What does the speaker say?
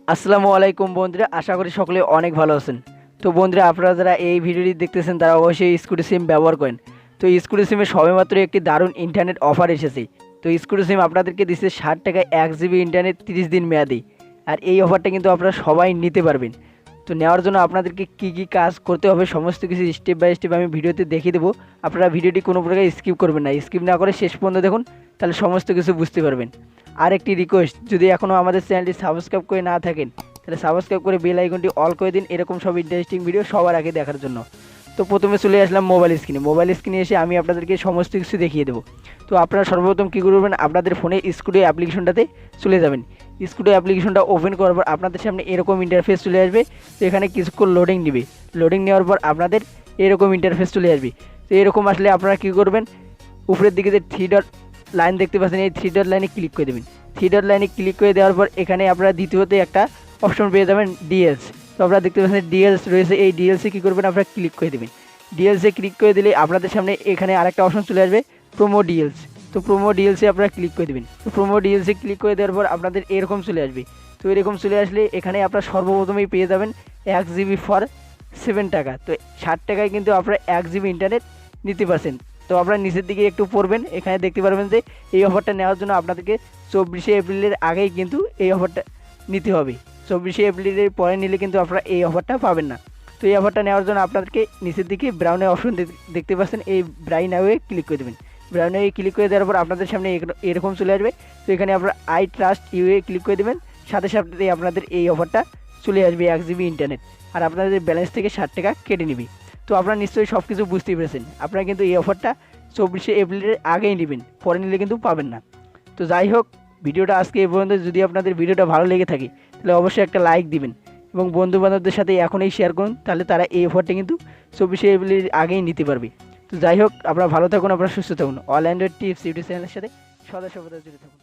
আসসালামু আলাইকুম বন্ধুরা, আশা করি সকলে অনেক ভালো আছেন। তো বন্ধুরা, আপনারা যারা এই ভিডিওটি দেখতেছেন তারা অবশ্যই স্কুটি সিম ব্যবহার করেন। তো স্কুটি সিমে সবেমাত্র একটি দারুণ ইন্টারনেট অফার এসেছে। তো স্কুটি সিম আপনাদেরকে দিচ্ছে 60 টাকায় 1 জিবি ইন্টারনেট 30 দিন মেয়াদি। আর এই অফারটা কিন্তু আপনারা সবাই নিতে পারবেন। তো নেওয়ার জন্য আপনাদেরকে কী কী কাজ করতে হবে সমস্ত কিছু স্টেপ বাই স্টেপ আমি ভিডিওতে দেখিয়ে দেবো। আপনারা ভিডিওটি কোনো প্রকার স্কিপ করবেন না, স্কিপ না করে শেষ পর্যন্ত দেখুন, তাহলে সমস্ত কিছু বুঝতে পারবেন। আর একটি রিকোয়েস্ট, যদি এখনও আমাদের চ্যানেলটি সাবস্ক্রাইব করে না থাকেন তাহলে সাবস্ক্রাইব করে বেল আইকনটি অল করে দিন, এরকম সব ইন্টারেস্টিং ভিডিও সবার আগে দেখার জন্য। তো প্রথমে চলে আসলাম মোবাইল স্ক্রিনে এসে আমি আপনাদেরকে সমস্ত কিছু দেখিয়ে দেবো। তো আপনারা সর্বপ্রথম কী করবেন, আপনাদের ফোনে স্কুটি অ্যাপ্লিকেশনটাতে চলে যাবেন। স্কুটি অ্যাপ্লিকেশনটা ওপেন করার পর আপনাদের সামনে এরকম ইন্টারফেস চলে আসবে। তো এখানে কিছুক্ষণ লোডিং নেবে, লোডিং নেওয়ার পর আপনাদের এরকম ইন্টারফেস চলে আসবে। তো এরকম আসলে আপনারা কী করবেন, উপরের দিকে যে 3 ডট লাইন দেখতে পাচ্ছেন, এই 3 ডট লাইনে ক্লিক করে দেবেন। 3 ডট লাইনে ক্লিক করে দেওয়ার পর এখানে আপনারা দ্বিতীয়তে একটা অপশন পেয়ে যাবেন ডিএলস। তো আপনারা দেখতে পাচ্ছেন ডিএলস রয়েছে, এই ডিএলসে কী করবেন, আপনারা ক্লিক করে দেবেন। ডিএলসে ক্লিক করে দিলে আপনাদের সামনে এখানে আরেকটা অপশন চলে আসবে প্রোমো ডিএলস। তো প্রোমো ডিএলসে আপনারা ক্লিক করে দেবেন। তো প্রোমো ডিএলসে ক্লিক করে দেওয়ার পর আপনাদের এরকম চলে আসবে। তো এরকম চলে আসলে এখানে আপনারা সর্বপ্রথমেই পেয়ে যাবেন 1 জিবি ফর 7 টাকা। তো 60 টাকায় কিন্তু আপনারা 1 জিবি ইন্টারনেট নিতে পারছেন। তো আপনারা নিচের দিকে একটু পড়বেন, এখানে দেখতে পারবেন যে এই অফারটা নেওয়ার জন্য আপনাদেরকে 24শে এপ্রিলের আগেই কিন্তু এই অফারটা নিতে হবে। 24শে এপ্রিলের পরে নিলে কিন্তু আপনারা এই অফারটা পাবেন না। তো এই অফারটা নেওয়ার জন্য আপনাদেরকে নিচের দিকে ব্রাউনের অপশন দেখতে পাচ্ছেন, এই ব্রাউন আওয়ে ক্লিক করে দেবেন। ব্রাউন আওয়ে ক্লিক করে দেওয়ার পর আপনাদের সামনে এরকম চলে আসবে। তো এখানে আপনারা আই ট্রাস্ট ইউএ ক্লিক করে দেবেন, সাথে সাথে আপনাদের এই অফারটা চলে আসবে 1 জিবি ইন্টারনেট। আর আপনাদের ব্যালেন্স থেকে 60 টাকা কেটে নেবে। তো আপনারা নিশ্চয়ই সব কিছু বুঝতেই পেরেছেন। আপনারা কিন্তু এই অফারটা 24শে এপ্রিলের আগেই নেবেন, পরে নিলে কিন্তু পাবেন না। তো যাই হোক, ভিডিওটা আজকে এই পর্যন্ত। যদি আপনাদের ভিডিওটা ভালো লেগে থাকে তাহলে অবশ্যই একটা লাইক দিবেন এবং বন্ধুবান্ধবদের সাথে এখনই শেয়ার করুন, তাহলে তারা এই অফারটা কিন্তু 24শে এপ্রিলের আগেই নিতে পারবে। তো যাই হোক, আপনারা ভালো থাকুন, আপনারা সুস্থ থাকুন। অল অ্যান্ড্রয়েড টিপস ইউটিউব চ্যানেলের সাথে সদা সর্বদা জুড়ে থাকুন।